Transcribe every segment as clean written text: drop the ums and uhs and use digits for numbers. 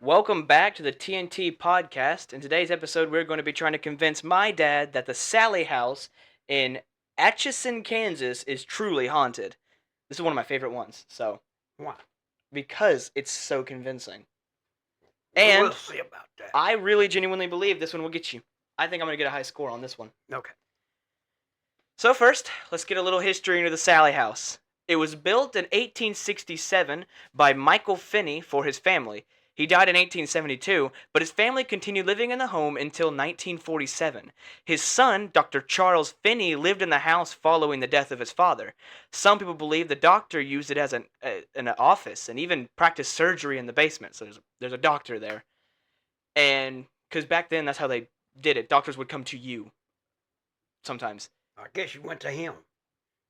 Welcome back to the TNT Podcast. In today's episode, we're going to be trying to convince my dad that the Sallie House in Atchison, Kansas is truly haunted. This is one of my favorite ones, Why? because it's so convincing. We'll And see about that. I really genuinely believe this one will get you. I think I'm going to get a high score on this one. Okay. So first, let's get a little history into the Sallie House. It was built in 1867 by Michael Finney for his family. He died in 1872, but his family continued living in the home until 1947. His son, Dr. Charles Finney, lived in the house following the death of his father. Some people believe the doctor used it as an office and even practiced surgery in the basement. So there's a doctor there. And because back then that's how they did it. Doctors would come to you sometimes. I guess you went to him.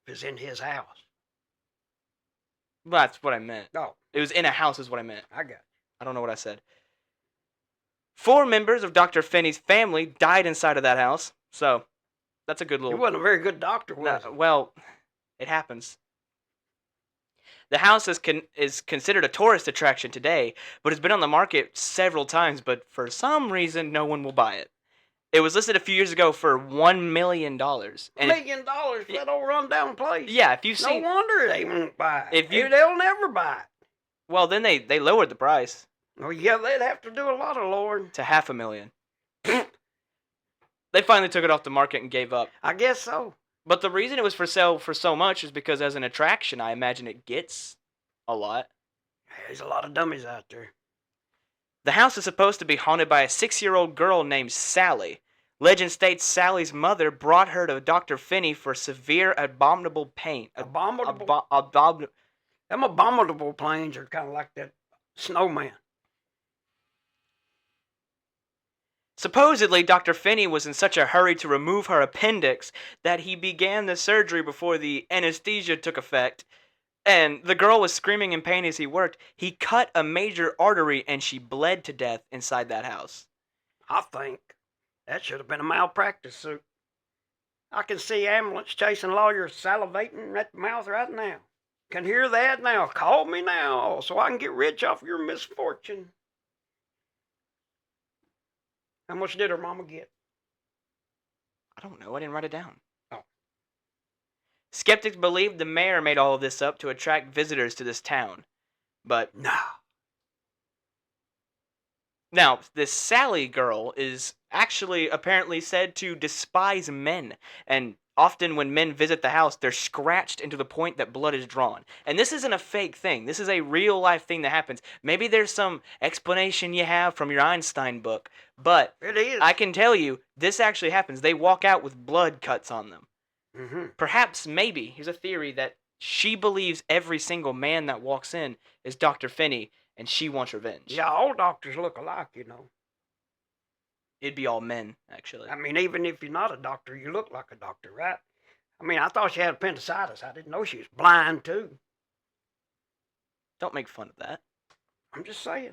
It was in his house. Well, that's what I meant. Oh, It was in a house is what I meant. I got it. I don't know what I said. 4 members of Dr. Finney's family died inside of that house. So, that's a good He little... wasn't a very good doctor, was he? well, it happens. The house is considered a tourist attraction today, but has been on the market several times, but for some reason, no one will buy it. It was listed a few years ago for $1 million. $1 million for that old rundown place. Yeah, if you've seen... No wonder they won't buy it. They'll never buy it. Well, then they lowered the price. Oh, yeah, they'd have to do a lot of lowering. To $500,000. They finally took it off the market and gave up. I guess so. But the reason it was for sale for so much is because as an attraction, I imagine it gets a lot. There's a lot of dummies out there. The house is supposed to be haunted by a 6-year-old girl named Sallie. Legend states Sallie's mother brought her to Dr. Finney for severe abominable pain. Abominable? Them abominable planes are kind of like that snowman. Supposedly, Dr. Finney was in such a hurry to remove her appendix that he began the surgery before the anesthesia took effect. And the girl was screaming in pain as he worked. He cut a major artery and she bled to death inside that house. I think that should have been a malpractice suit. I can see ambulance chasing lawyers salivating at the mouth right now. Can hear that now. Call me now so I can get rich off your misfortune. How much did her mama get? I don't know. I didn't write it down. Oh. Skeptics believe the mayor made all of this up to attract visitors to this town. But Nah. now, this Sallie girl is actually apparently said to despise men. And often when men visit the house, they're scratched into the point that blood is drawn. And this isn't a fake thing. This is a real life thing that happens. Maybe there's some explanation you have from your Einstein book. But It is. I can tell you, this actually happens. They walk out with blood cuts on them. Mm-hmm. Perhaps, maybe, here's a theory that she believes every single man that walks in is Dr. Finney, and she wants revenge. Yeah, all doctors look alike, you know. It'd be all men, actually. I mean, even if you're not a doctor, you look like a doctor, right? I mean, I thought she had appendicitis. I didn't know she was blind, too. Don't make fun of that. I'm just saying.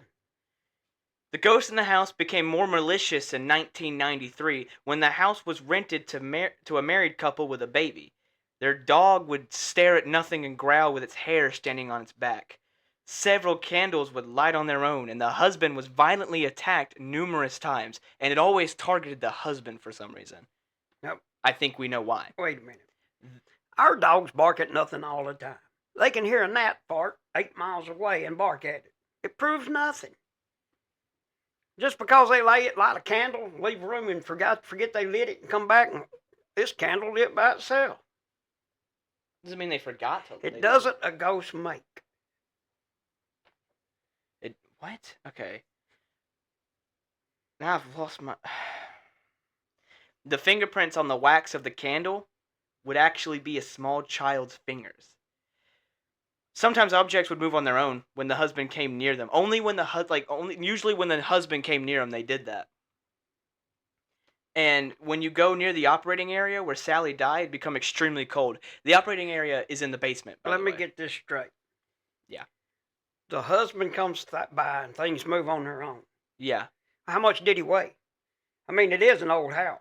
The ghost in the house became more malicious in 1993 when the house was rented to a married couple with a baby. Their dog would stare at nothing and growl with its hair standing on its back. Several candles would light on their own, and the husband was violently attacked numerous times, and it always targeted the husband for some reason. Now, I think we know why. wait a minute. Our dogs bark at nothing all the time. They can hear a gnat fart 8 miles away and bark at it. It proves nothing. Just because they light a candle, leave a room and forget they lit it and come back and this candle lit by itself. Doesn't mean they forgot to. It doesn't a ghost make. What? Okay. Now I've lost my... The fingerprints on the wax of the candle would actually be a small child's fingers. Sometimes objects would move on their own when the husband came near them. Usually when the husband came near them, they did that. And when you go near the operating area where Sallie died, it'd become extremely cold. The operating area is in the basement. Let me get this straight. Yeah. The husband comes by and things move on their own. Yeah. How much did he weigh? I mean, it is an old house.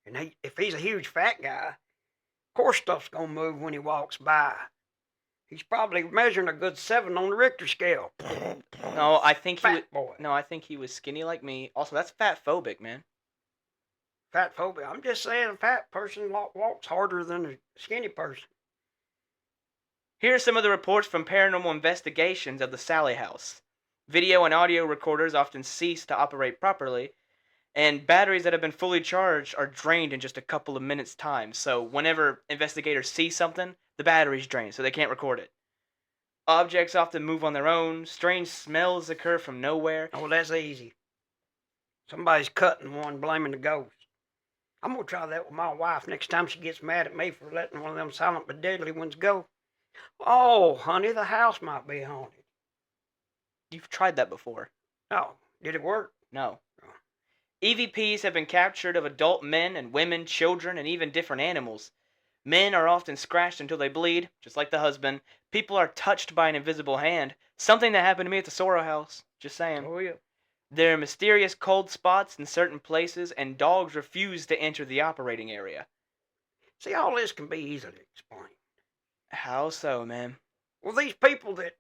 And if he's a huge fat guy, of course stuff's going to move when he walks by. He's probably measuring a good 7 on the Richter scale. No, I think he was. Fat boy. No, I think he was skinny like me. Also, that's fat phobic, man. Fat phobia. I'm just saying a fat person walks harder than a skinny person. Here are some of the reports from paranormal investigations of the Sallie House. Video and audio recorders often cease to operate properly, and batteries that have been fully charged are drained in just a couple of minutes' time. So whenever investigators see something, the battery's drained, so they can't record it. Objects often move on their own. Strange smells occur from nowhere. Oh, that's easy. Somebody's cutting one, blaming the ghost. I'm going to try that with my wife next time she gets mad at me for letting one of them silent but deadly ones go. Oh, honey, the house might be haunted. You've tried that before. Oh, did it work? No. EVPs have been captured of adult men and women, children, and even different animals. Men are often scratched until they bleed, just like the husband. People are touched by an invisible hand. Something that happened to me at the Sorrow House. Just saying. Oh, yeah. There are mysterious cold spots in certain places, and dogs refuse to enter the operating area. See, all this can be easily explained. How so, man? Well, these people that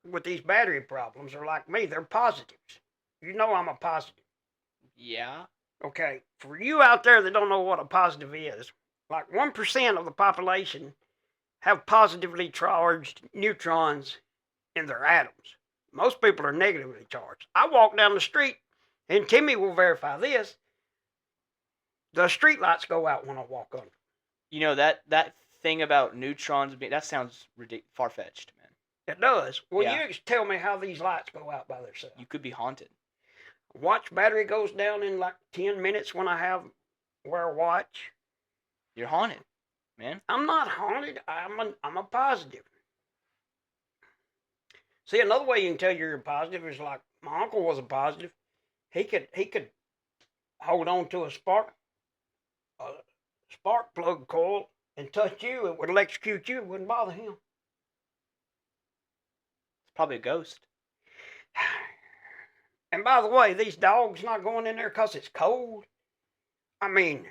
with these battery problems are like me. They're positives. You know I'm a positive. Yeah? Okay, for you out there that don't know what a positive is, like 1% of the population have positively charged neutrons in their atoms. Most people are negatively charged. I walk down the street, and Timmy will verify this. The street lights go out when I walk under. You know, that thing about neutrons, that sounds far-fetched, man. It does. Well, Yeah. you tell me how these lights go out by themselves. You could be haunted. Watch battery goes down in like 10 minutes when I wear a watch. You're haunted, man. I'm not haunted. I'm a positive. See, another way you can tell you're a positive is like my uncle was a positive. He could hold on to a spark plug coil and touch you. It would electrocute you. It wouldn't bother him. It's probably a ghost. And by the way, these dogs not going in there because it's cold. I mean,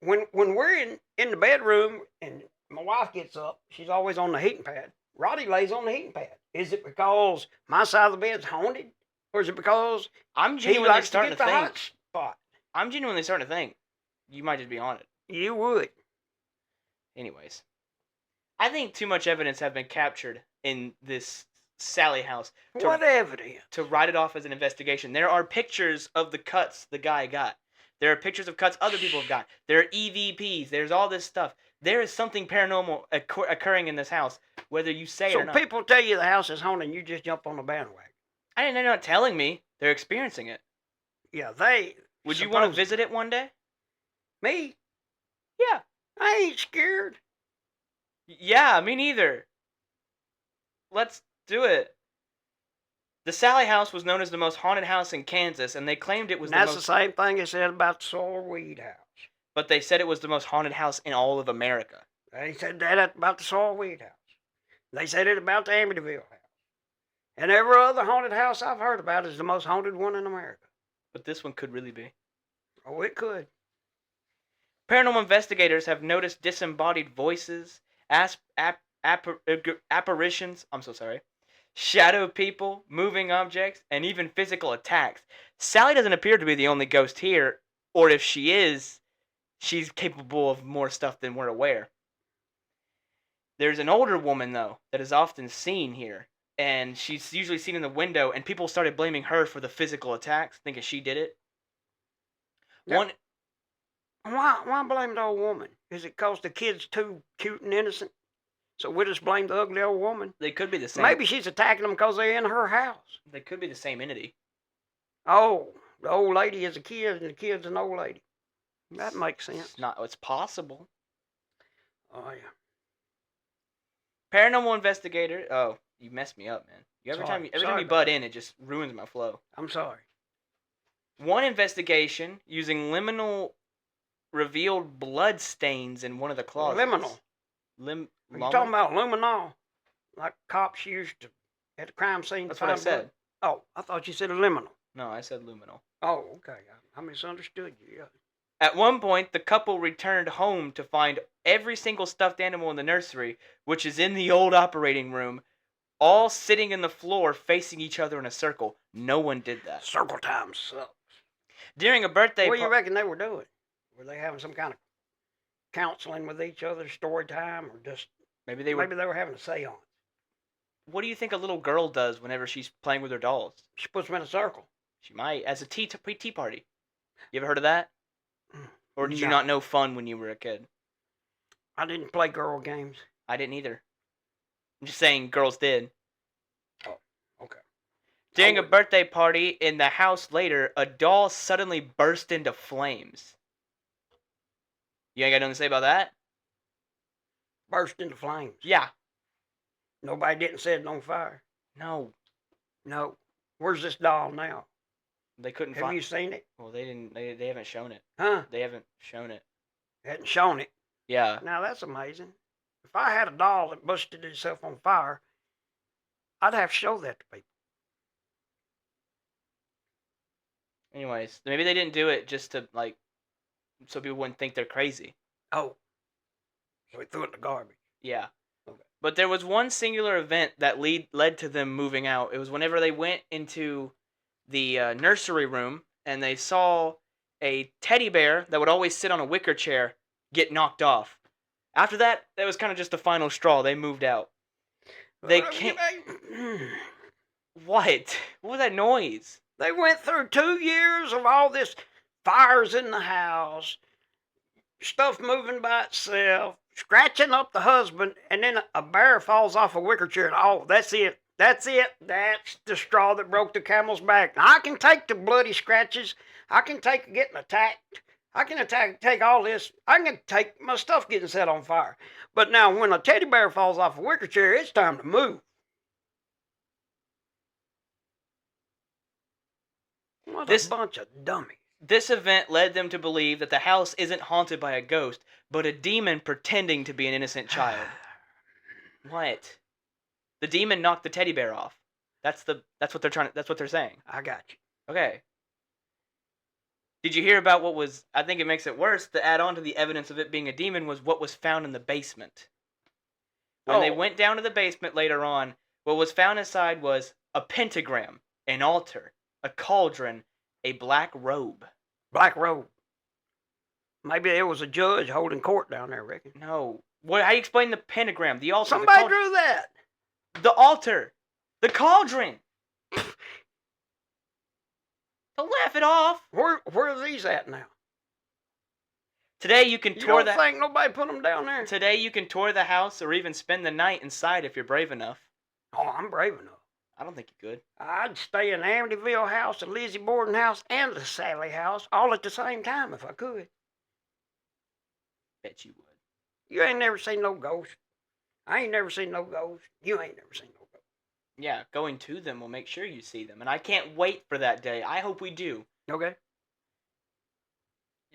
when we're in the bedroom and my wife gets up, she's always on the heating pad. Roddy lays on the heating pad. Is it because my side of the bed's haunted? Or is it because I'm he genuinely likes to starting get to the think. hot spot? I'm genuinely starting to think you might just be haunted. You would. Anyways, I think too much evidence have been captured in this Sallie House What evidence? to write it off as an investigation. There are pictures of the cuts the guy got. There are pictures of cuts other people have got. There are EVPs. There's all this stuff. There is something paranormal occurring in this house, whether you say it or So not. people tell you the house is haunted and you just jump on the bandwagon. They're not telling me. They're experiencing it. Yeah, they... Would you want to visit it one day? Me? Yeah. I ain't scared. Yeah, me neither. Let's do it. The Sallie House was known as the most haunted house in Kansas, and they claimed it was That's the most... the same thing they said about the Soil Weed House. But they said it was the most haunted house in all of America. They said that about the Soil Weed House. They said it about the Amityville House. And every other haunted house I've heard about is the most haunted one in America. But this one could really be. Oh, it could. Paranormal investigators have noticed disembodied voices, apparitions, shadow people, moving objects, and even physical attacks. Sallie doesn't appear to be the only ghost here, or if she is, she's capable of more stuff than we're aware. There's an older woman, though, that is often seen here, and she's usually seen in the window, and people started blaming her for the physical attacks, thinking she did it. Yep. Why blame the old woman? Is it because the kid's too cute and innocent? So we just blame the ugly old woman? They could be the same. Maybe she's attacking them because they're in her house. They could be the same entity. Oh, the old lady is a kid and the kid's an old lady. That makes sense. It's possible. Oh, yeah. Paranormal investigator. Oh, you messed me up, man. Every time you butt in, it just ruins my flow. I'm sorry. One investigation using liminal revealed blood stains in one of the closets. Liminal. Are you talking about luminol? Like cops used to at the crime scene. That's what I said. Oh, I thought you said liminal. No, I said luminal. Oh, okay. I misunderstood you. Yeah. At one point, the couple returned home to find every single stuffed animal in the nursery, which is in the old operating room, all sitting in the floor facing each other in a circle. No one did that. Circle time sucks. During a birthday What do you reckon they were doing? Were they having some kind of counseling with each other, story time, or just maybe they were having a seance? What do you think a little girl does whenever she's playing with her dolls? She puts them in a circle. She might, as a tea party. You ever heard of that? Or did you not know fun when you were a kid? I didn't play girl games. I didn't either. I'm just saying girls did. Oh, okay. During a birthday party in the house later, a doll suddenly burst into flames. You ain't got nothing to say about that? Burst into flames? Yeah. Nobody didn't set it on fire? No. No. Where's this doll now? They couldn't find it. Have you seen it? Well, they didn't. They haven't shown it. Huh? They haven't shown it. They hadn't shown it? Yeah. Now, that's amazing. If I had a doll that busted itself on fire, I'd have to show that to people. Anyways, maybe they didn't do it just to, like, so people wouldn't think they're crazy. Oh. So he threw it in the garbage. Yeah. Okay. But there was one singular event that led to them moving out. It was whenever they went into the nursery room and they saw a teddy bear that would always sit on a wicker chair get knocked off. After that, that was kind of just the final straw. They moved out. They can't... What? What was that noise? They went through 2 years of all this fires in the house, stuff moving by itself, scratching up the husband, and then a bear falls off a wicker chair. Oh, that's it. That's it. That's the straw that broke the camel's back. Now, I can take the bloody scratches. I can take getting attacked. I can take all this. I can take my stuff getting set on fire. But now, when a teddy bear falls off a wicker chair, it's time to move. What a bunch of dummies. This event led them to believe that the house isn't haunted by a ghost, but a demon pretending to be an innocent child. What? The demon knocked the teddy bear off. That's what they're saying. I got you. Okay. Did you hear about what was, I think it makes it worse, to add on to the evidence of it being a demon was what was found in the basement. When they went down to the basement later on, what was found inside was a pentagram, an altar, a cauldron, a black robe. Black robe. Maybe there was a judge holding court down there, Ricky. No. How do you explain the pentagram, the altar? Somebody drew that. The altar. The cauldron. Don't laugh it off. Where are these at now? Today you can tour the... You don't think nobody put them down there? Today you can tour the house or even spend the night inside if you're brave enough. Oh, I'm brave enough. I don't think you could. I'd stay in the Amityville house, the Lizzie Borden house, and the Sallie House all at the same time if I could. Bet you would. You ain't never seen no ghost. I ain't never seen no ghost. You ain't never seen no ghost. Yeah, going to them will make sure you see them. And I can't wait for that day. I hope we do. Okay.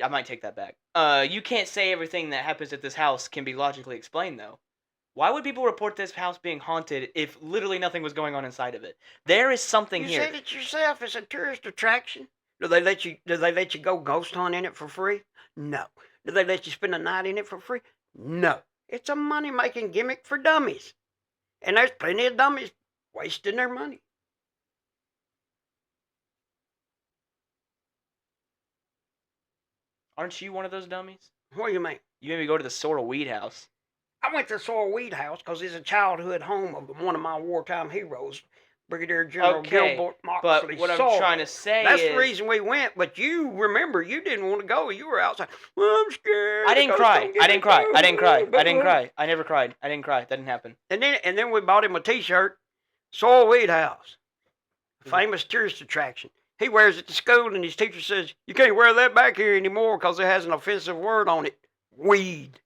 I might take that back. You can't say everything that happens at this house can be logically explained, though. Why would people report this house being haunted if literally nothing was going on inside of it? There is something here. You said it yourself. It's a tourist attraction. Do they let you go ghost hunt in it for free? No. Do they let you spend a night in it for free? No. It's a money-making gimmick for dummies. And there's plenty of dummies wasting their money. Aren't you one of those dummies? What do you mean? You made me go to the Sorrel Weed house. I went to the Sorrel Weed house because it's a childhood home of one of my wartime heroes, Brigadier General Gilbert Moxley. But what I'm trying to say That's the reason we went. But you remember, you didn't want to go. You were outside. Well, I'm scared. I didn't cry. I didn't cry. I didn't cry. I never cried. I didn't cry. That didn't happen. And then we bought him a T-shirt, Sorrel Weed House, famous tourist attraction. He wears it to school, and his teacher says, you can't wear that back here anymore because it has an offensive word on it. Weed.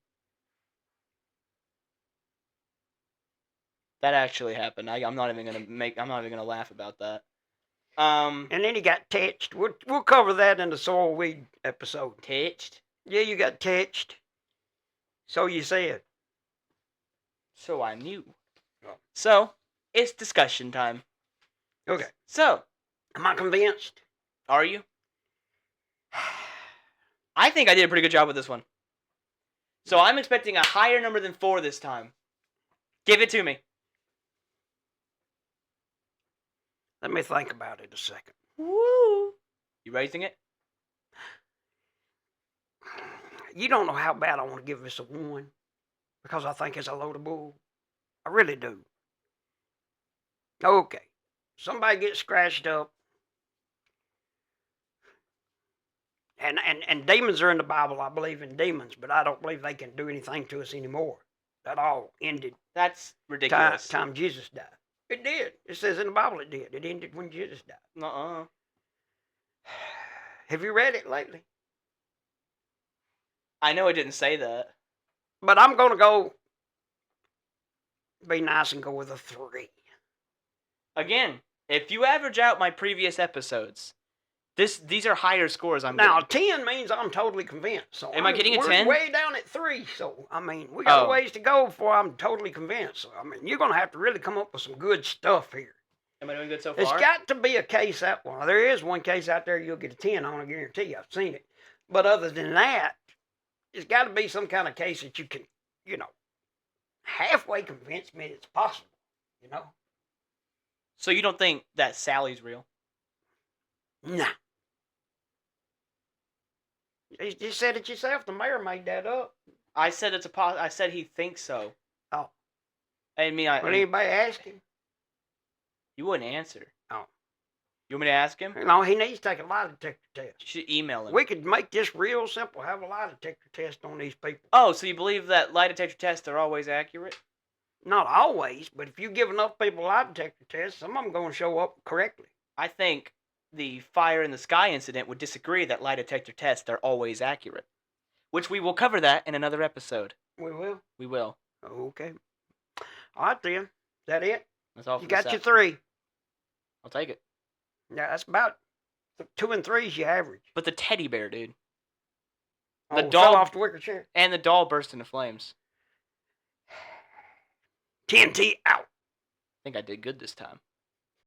That actually happened. I'm not even gonna laugh about that. And then he got touched. We'll cover that in the Sorrel Weed episode. Touched? Yeah, you got touched. So you said. So I knew. Oh. So, it's discussion time. Okay. So. Am I convinced? Are you? I think I did a pretty good job with this one. So I'm expecting a higher number than 4 this time. Give it to me. Let me think about it a second. Woo! You raising it? You don't know how bad I want to give this a 1 because I think it's a load of bull. I really do. Okay. Somebody gets scratched up. And demons are in the Bible. I believe in demons, but I don't believe they can do anything to us anymore. That all ended That's ridiculous. time Jesus died. It did. It says in the Bible it did. It ended when Jesus died. Uh-uh. Have you read it lately? I know it didn't say that. But I'm going to go be nice and go with a 3. Again, if you average out my previous episodes, these are higher scores I'm Now, getting. 10 means I'm totally convinced. So Am I getting a we're 10? way down at 3. So, I mean, we got a ways to go before I'm totally convinced. So, I mean, you're going to have to really come up with some good stuff here. Am I doing good so far? It's got to be a case out. Well, there is one case out there you'll get a 10 on, I guarantee you. I've seen it. But other than that, it's got to be some kind of case that you can, halfway convince me it's possible, So you don't think that Sally's real? Nah. You said it yourself. The mayor made that up. I said I said he thinks so. Oh. I mean, Would anybody ask him? You wouldn't answer. Oh. You want me to ask him? No, he needs to take a lie detector test. You should email him. We could make this real simple. Have a lie detector test on these people. Oh, so you believe that lie detector tests are always accurate? Not always, but if you give enough people lie detector tests, some of them going to show up correctly. I think the fire in the sky incident would disagree that lie detector tests are always accurate. Which we will cover that in another episode. We will? We will. Okay. All right, then. Is that it? That's all for You this got your 3. I'll take it. Yeah, that's about 2 and 3 is your average. But the teddy bear, dude. The The doll doll- off the wicker chair. And the doll burst into flames. TNT out. I think I did good this time.